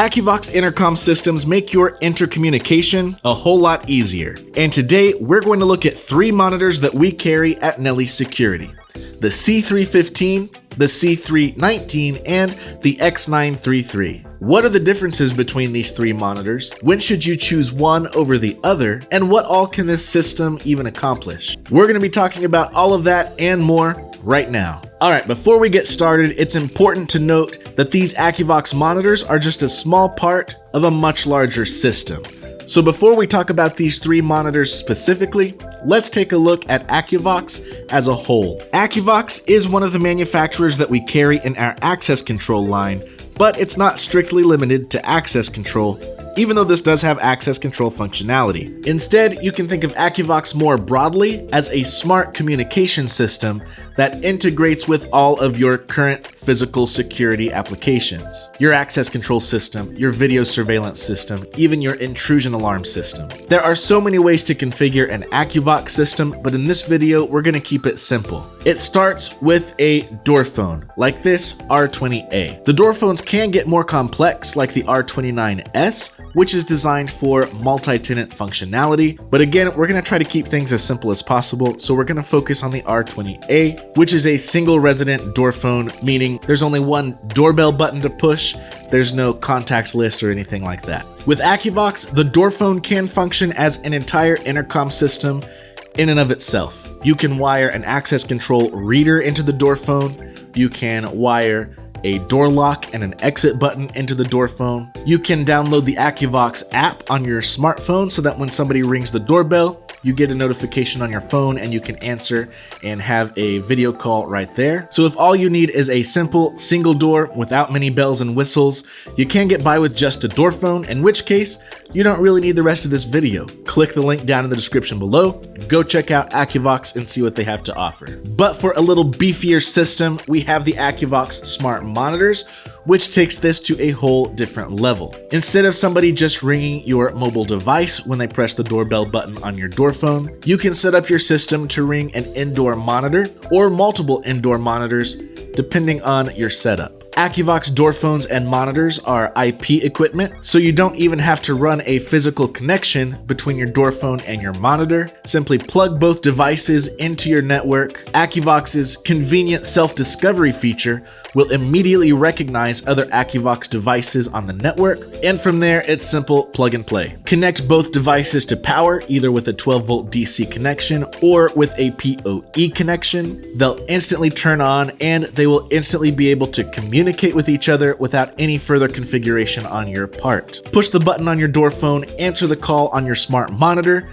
Akuvox intercom systems make your intercommunication a whole lot easier. And today, we're going to look at 3 monitors that we carry at Nelly Security: the C315, the C319, and the X933. What are the differences between these 3 monitors? When should you choose one over the other? And what all can this system even accomplish? We're going to be talking about all of that and more right now. Alright, before we get started, it's important to note that these Akuvox monitors are just a small part of a much larger system. So before we talk about these 3 monitors specifically, let's take a look at Akuvox as a whole. Akuvox is one of the manufacturers that we carry in our access control line, but it's not strictly limited to access control, even though this does have access control functionality. Instead, you can think of Akuvox more broadly as a smart communication system that integrates with all of your current physical security applications. Your access control system, your video surveillance system, even your intrusion alarm system. There are so many ways to configure an Akuvox system, but in this video, we're gonna keep it simple. It starts with a door phone, like this R20A. The door phones can get more complex, like the R29S, which is designed for multi-tenant functionality. But again, we're gonna try to keep things as simple as possible, so we're gonna focus on the R20A, which is a single resident door phone, meaning there's only one doorbell button to push. There's no contact list or anything like that. With Akuvox, the door phone can function as an entire intercom system in and of itself. You can wire an access control reader into the door phone. You can wire a door lock and an exit button into the door phone. You can download the Akuvox app on your smartphone so that when somebody rings the doorbell, you get a notification on your phone and you can answer and have a video call right there. So if all you need is a simple single door without many bells and whistles, you can get by with just a door phone, in which case you don't really need the rest of this video. Click the link down in the description below, go check out Akuvox and see what they have to offer. But for a little beefier system, we have the Akuvox Smart Monitors, which takes this to a whole different level. Instead of somebody just ringing your mobile device when they press the doorbell button on your door phone, you can set up your system to ring an indoor monitor or multiple indoor monitors, depending on your setup. Akuvox door phones and monitors are IP equipment, so you don't even have to run a physical connection between your door phone and your monitor. Simply plug both devices into your network. Akuvox's convenient self-discovery feature will immediately recognize other Akuvox devices on the network, and from there, it's simple plug and play. Connect both devices to power, either with a 12-volt DC connection or with a PoE connection. They'll instantly turn on, and they will instantly be able to communicate with each other without any further configuration on your part. Push the button on your door phone, answer the call on your smart monitor,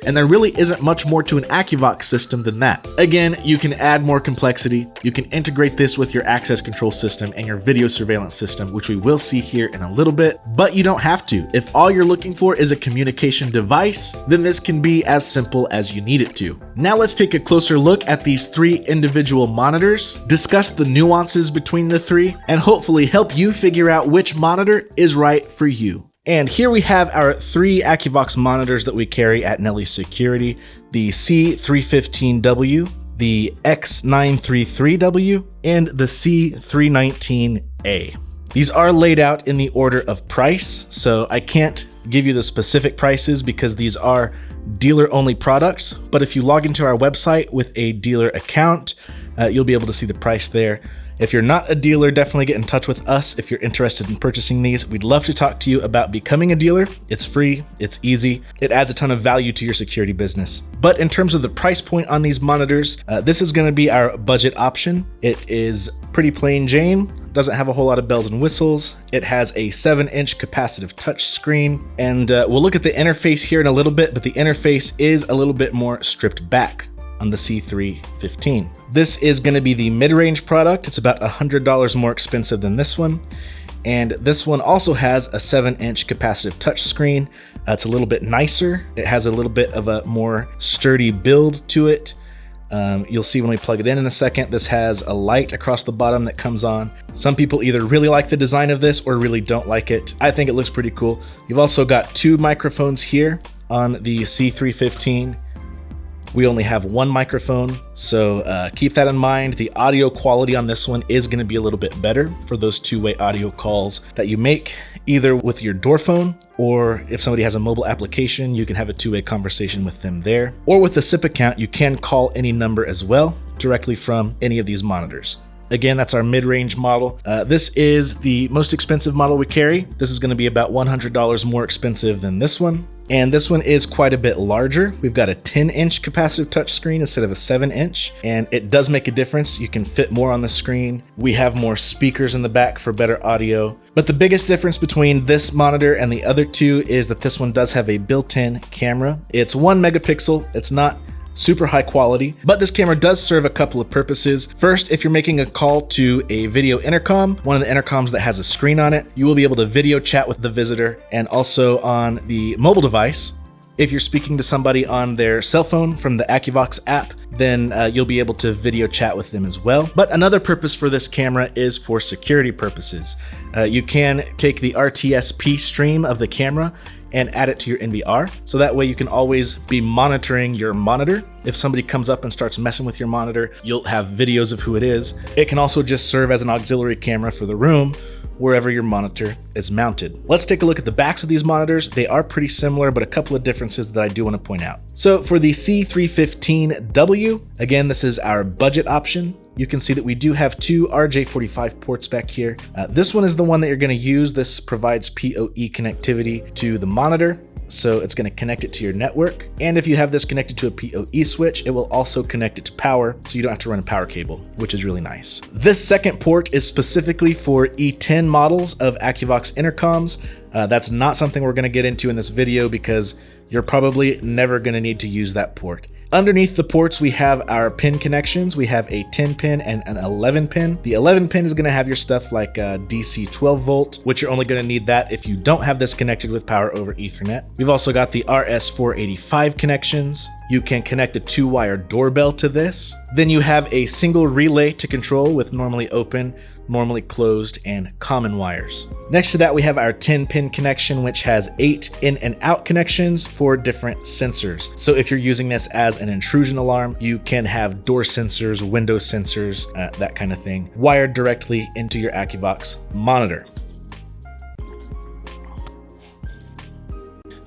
and there really isn't much more to an Akuvox system than that. Again, you can add more complexity. You can integrate this with your access control system and your video surveillance system, which we will see here in a little bit, but you don't have to. If all you're looking for is a communication device, then this can be as simple as you need it to. Now let's take a closer look at these 3 individual monitors, discuss the nuances between the 3, and hopefully help you figure out which monitor is right for you. And here we have our 3 Akuvox monitors that we carry at Nelly Security: the C315W, the X933W, and the C319A. These are laid out in the order of price, so I can't give you the specific prices because these are dealer-only products, but if you log into our website with a dealer account, you'll be able to see the price there. If you're not a dealer, definitely get in touch with us if you're interested in purchasing these. We'd love to talk to you about becoming a dealer. It's free, it's easy, it adds a ton of value to your security business. But in terms of the price point on these monitors, this is gonna be our budget option. It is pretty plain Jane, doesn't have a whole lot of bells and whistles. It has a 7-inch capacitive touch screen, and we'll look at the interface here in a little bit, but the interface is a little bit more stripped back on the C315. This is going to be the mid-range product. It's about $100 more expensive than this one. And this one also has a 7-inch capacitive touch screen. It's a little bit nicer. It has a little bit of a more sturdy build to it. You'll see when we plug it in a second, this has a light across the bottom that comes on. Some people either really like the design of this or really don't like it. I think it looks pretty cool. You've also got 2 microphones here on the C315 We only have one microphone, so keep that in mind. The audio quality on this one is going to be a little bit better for those two-way audio calls that you make, either with your door phone, or if somebody has a mobile application, you can have a two-way conversation with them there. Or with the SIP account, you can call any number as well, directly from any of these monitors. Again, that's our mid-range model. This is the most expensive model we carry. This is going to be about $100 more expensive than this one. And this one is quite a bit larger. We've got a 10-inch capacitive touchscreen instead of a 7-inch, and it does make a difference. You can fit more on the screen. We have more speakers in the back for better audio. But the biggest difference between this monitor and the other two is that this one does have a built-in camera. It's 1 megapixel. It's not super high quality, but this camera does serve a couple of purposes. First, if you're making a call to a video intercom, one of the intercoms that has a screen on it, you will be able to video chat with the visitor, and also on the mobile device. If you're speaking to somebody on their cell phone from the Akuvox app, then you'll be able to video chat with them as well. But another purpose for this camera is for security purposes. You can take the RTSP stream of the camera and add it to your NVR. So that way you can always be monitoring your monitor. If somebody comes up and starts messing with your monitor, you'll have videos of who it is. It can also just serve as an auxiliary camera for the room wherever your monitor is mounted. Let's take a look at the backs of these monitors. They are pretty similar, but a couple of differences that I do want to point out. So for the C315W, again, this is our budget option. You can see that we do have two RJ45 ports back here. This one is the one that you're going to use. This provides PoE connectivity to the monitor, so it's going to connect it to your network. And if you have this connected to a PoE switch, it will also connect it to power, so you don't have to run a power cable, which is really nice. This second port is specifically for E10 models of Akuvox intercoms. That's not something we're going to get into in this video because you're probably never going to need to use that port. Underneath the ports, we have our pin connections. We have a 10 pin and an 11 pin. The 11 pin is going to have your stuff like DC 12 volt, which you're only going to need that if you don't have this connected with power over Ethernet. We've also got the RS485 connections. You can connect a 2-wire doorbell to this. Then you have a single relay to control with normally open, normally closed, and common wires. Next to that, we have our 10-pin connection, which has 8 in and out connections for different sensors. So if you're using this as an intrusion alarm, you can have door sensors, window sensors, that kind of thing, wired directly into your Akuvox monitor.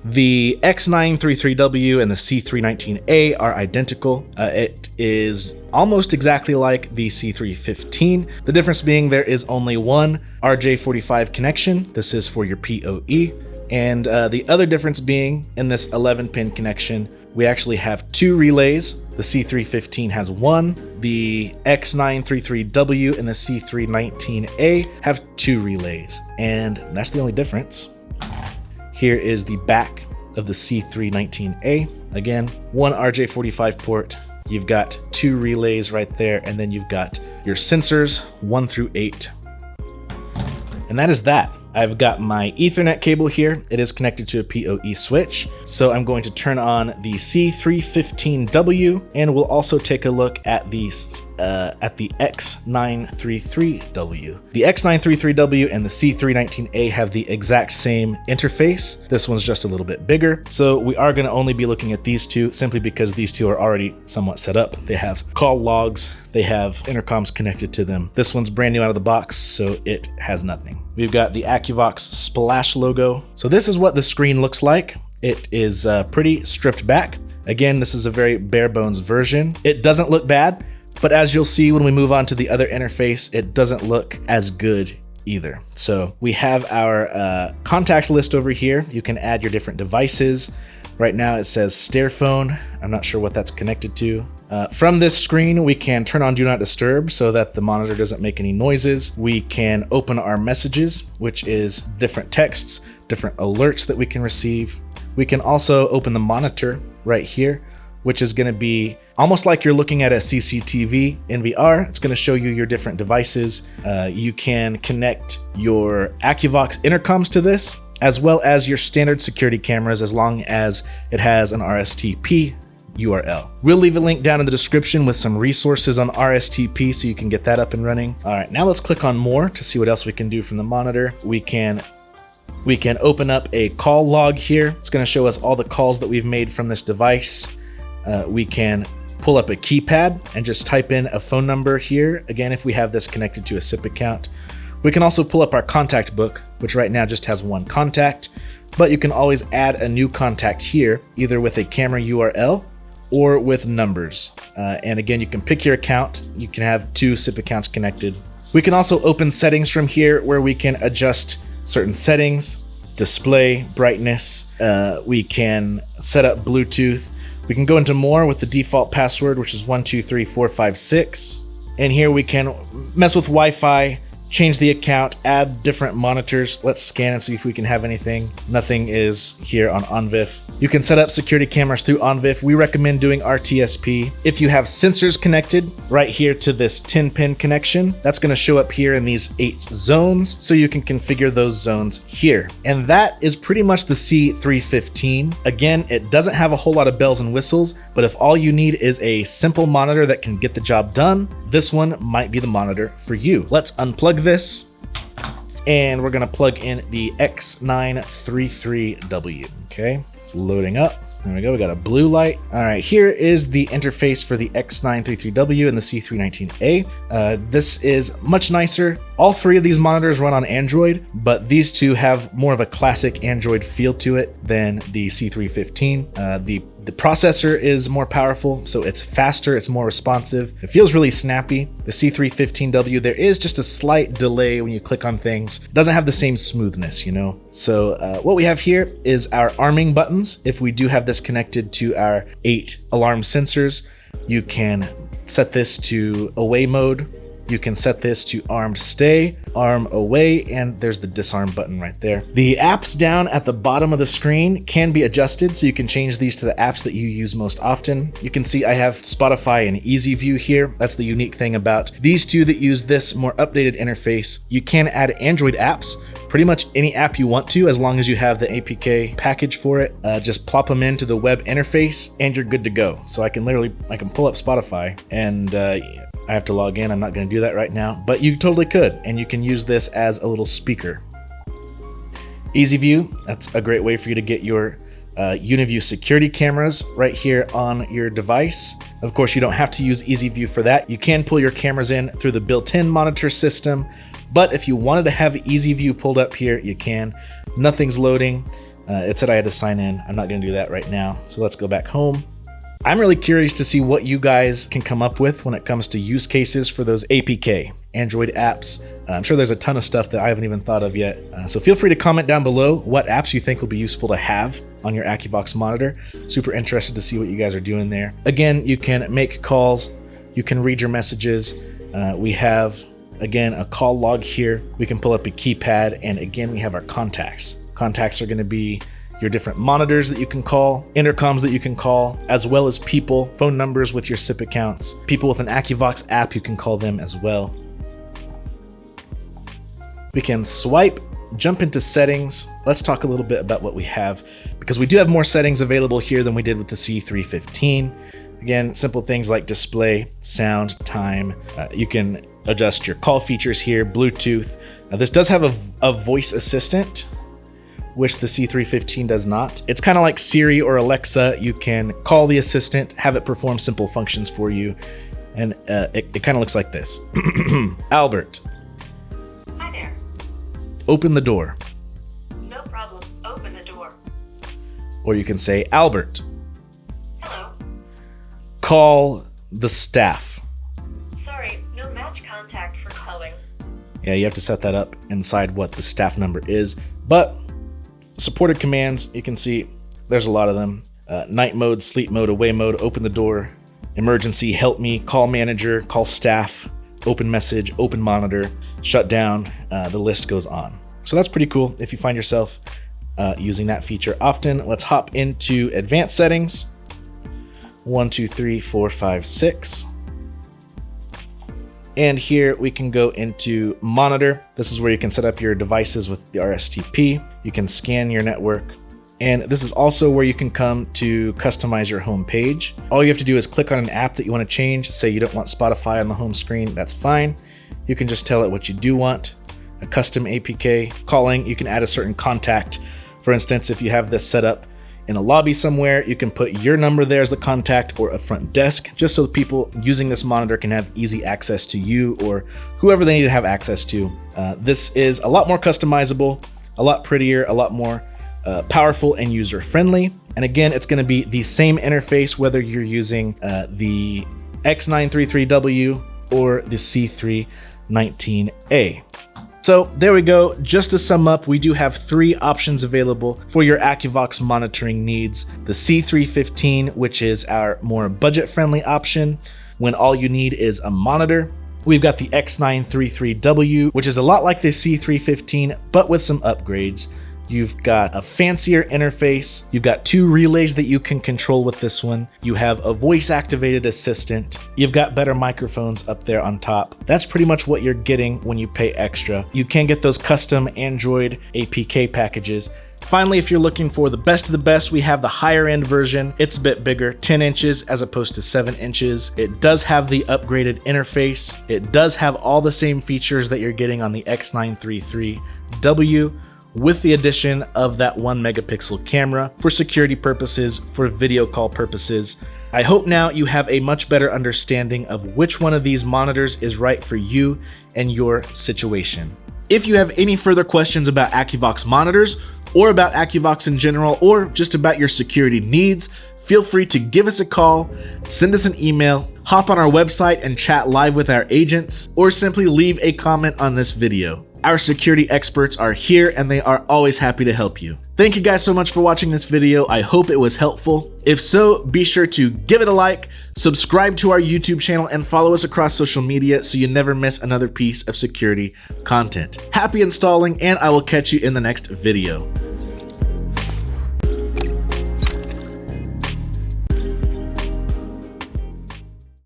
The X933W and the C319A are identical. It is almost exactly like the C315. The difference being there is only one RJ45 connection. This is for your PoE. And the other difference being in this 11-pin connection, we actually have 2 relays. The C315 has 1. The X933W and the C319A have 2 relays. And that's the only difference. Here is the back of the C319A. Again, 1 RJ45 port. You've got 2 relays right there, and then you've got your sensors 1 through 8. And that is that. I've got my Ethernet cable here. It is connected to a PoE switch. So I'm going to turn on the C315W, and we'll also take a look at the X933W. The X933W and the C319A have the exact same interface. This one's just a little bit bigger. So we are going to only be looking at these two simply because these two are already somewhat set up. They have call logs. They have intercoms connected to them. This one's brand new out of the box, so it has nothing. We've got the Akuvox splash logo. So this is what the screen looks like. It is pretty stripped back. Again, this is a very bare bones version. It doesn't look bad, but as you'll see when we move on to the other interface, it doesn't look as good either. So we have our contact list over here. You can add your different devices. Right now it says Stairphone. I'm not sure what that's connected to. From this screen, we can turn on Do Not Disturb so that the monitor doesn't make any noises. We can open our messages, which is different texts, different alerts that we can receive. We can also open the monitor right here, which is going to be almost like you're looking at a CCTV in VR. It's going to show you your different devices. You can connect your Akuvox intercoms to this, as well as your standard security cameras, as long as it has an RSTP URL. We'll leave a link down in the description with some resources on RSTP so you can get that up and running. All right, now let's click on more to see what else we can do from the monitor. We can open up a call log here. It's going to show us all the calls that we've made from this device. we can pull up a keypad and just type in a phone number here. Again, if we have this connected to a SIP account. We can also pull up our contact book, which right now just has one contact, but you can always add a new contact here, either with a camera URL or with numbers. And again, you can pick your account. You can have 2 SIP accounts connected. We can also open settings from here where we can adjust certain settings, display, brightness. We can set up Bluetooth. We can go into more with the default password, which is 123456. And here we can mess with Wi-Fi, change the account, add different monitors. Let's scan and see if we can have anything. Nothing is here on OnVIF. You can set up security cameras through OnVIF. We recommend doing RTSP. If you have sensors connected right here to this 10-pin connection, that's going to show up here in these 8 zones, so you can configure those zones here. And that is pretty much the C315. Again, it doesn't have a whole lot of bells and whistles, but if all you need is a simple monitor that can get the job done, this one might be the monitor for you. Let's unplug this, and we're gonna plug in the X933W. Okay, it's loading up. There we go, we got a blue light. All right, here is the interface for the X933W and the C319A. This is much nicer. All 3 of these monitors run on Android, but these 2 have more of a classic Android feel to it than the C315. The processor is more powerful, so it's faster, it's more responsive. It feels really snappy. The C315W, there is just a slight delay when you click on things. It doesn't have the same smoothness, you know? So what we have here is our arming buttons. If we do have this connected to our 8 alarm sensors, you can set this to away mode. You can set this to armed stay, arm away, and there's the disarm button right there. The apps down at the bottom of the screen can be adjusted, so you can change these to the apps that you use most often. You can see I have Spotify and Easy View here. That's the unique thing about these 2 that use this more updated interface. You can add Android apps, pretty much any app you want to, as long as you have the APK package for it. Just plop them into the web interface and you're good to go. So I can pull up Spotify and I have to log in. I'm not going to do that right now, but you totally could, and you can use this as a little speaker. Easy View, that's a great way for you to get your UniView security cameras right here on your device. Of course, you don't have to use Easy View for that. You can pull your cameras in through the built-in monitor system, but if you wanted to have Easy View pulled up here, you can. Nothing's loading. It said I had to sign in. I'm not going to do that right now, so let's go back home. I'm really curious to see what you guys can come up with when it comes to use cases for those APK, Android apps. I'm sure there's a ton of stuff that I haven't even thought of yet. So feel free to comment down below what apps you think will be useful to have on your Akuvox monitor. Super interested to see what you guys are doing there. Again, you can make calls, you can read your messages. We have, again, a call log here. We can pull up a keypad, and again, we have our contacts. Contacts are gonna be your different monitors that you can call, intercoms that you can call, as well as people, phone numbers with your SIP accounts. People with an Akuvox app, you can call them as well. We can swipe, jump into settings. Let's talk a little bit about what we have, because we do have more settings available here than we did with the C315. Again, simple things like display, sound, time. You can adjust your call features here, Bluetooth. Now, this does have a voice assistant, which the C315 does not. It's kind of like Siri or Alexa. You can call the assistant, have it perform simple functions for you, and it kind of looks like this. Albert. Hi there. Open the door. No problem. Open the door. Or you can say, Albert. Hello. Call the staff. Sorry, no match contact for calling. Yeah, you have to set that up inside what the staff number is, but supported commands, you can see there's a lot of them. Night mode, sleep mode, away mode, open the door, emergency, help me, call manager, call staff, open message, open monitor, shut down, the list goes on. So that's pretty cool if you find yourself using that feature often. Let's hop into advanced settings. 1, 2, 3, 4, 5, 6. And here we can go into monitor. This is where you can set up your devices with the RSTP. You can scan your network. And this is also where you can come to customize your home page. All you have to do is click on an app that you want to change. Say you don't want Spotify on the home screen, that's fine. You can just tell it what you do want. A custom APK calling, you can add a certain contact. For instance, if you have this set up in a lobby somewhere, you can put your number there as the contact or a front desk, just so the people using this monitor can have easy access to you or whoever they need to have access to. This is a lot more customizable, a lot prettier, a lot more powerful and user-friendly. And again, it's going to be the same interface whether you're using the X933W or the C319A. So there we go. Just to sum up, we do have 3 options available for your Akuvox monitoring needs. The C315, which is our more budget-friendly option when all you need is a monitor. We've got the X933W, which is a lot like the C315, but with some upgrades. You've got a fancier interface. You've got 2 relays that you can control with this one. You have a voice-activated assistant. You've got better microphones up there on top. That's pretty much what you're getting when you pay extra. You can get those custom Android APK packages. Finally, if you're looking for the best of the best, we have the higher end version. It's a bit bigger, 10 inches as opposed to 7 inches. It does have the upgraded interface. It does have all the same features that you're getting on the X933W, with the addition of that 1 megapixel camera for security purposes, for video call purposes. I hope now you have a much better understanding of which one of these monitors is right for you and your situation. If you have any further questions about Akuvox monitors, or about Akuvox in general, or just about your security needs, feel free to give us a call, send us an email, hop on our website and chat live with our agents, or simply leave a comment on this video. Our security experts are here and they are always happy to help you. Thank you guys so much for watching this video. I hope it was helpful. If so, be sure to give it a like, subscribe to our YouTube channel, and follow us across social media so you never miss another piece of security content. Happy installing, and I will catch you in the next video.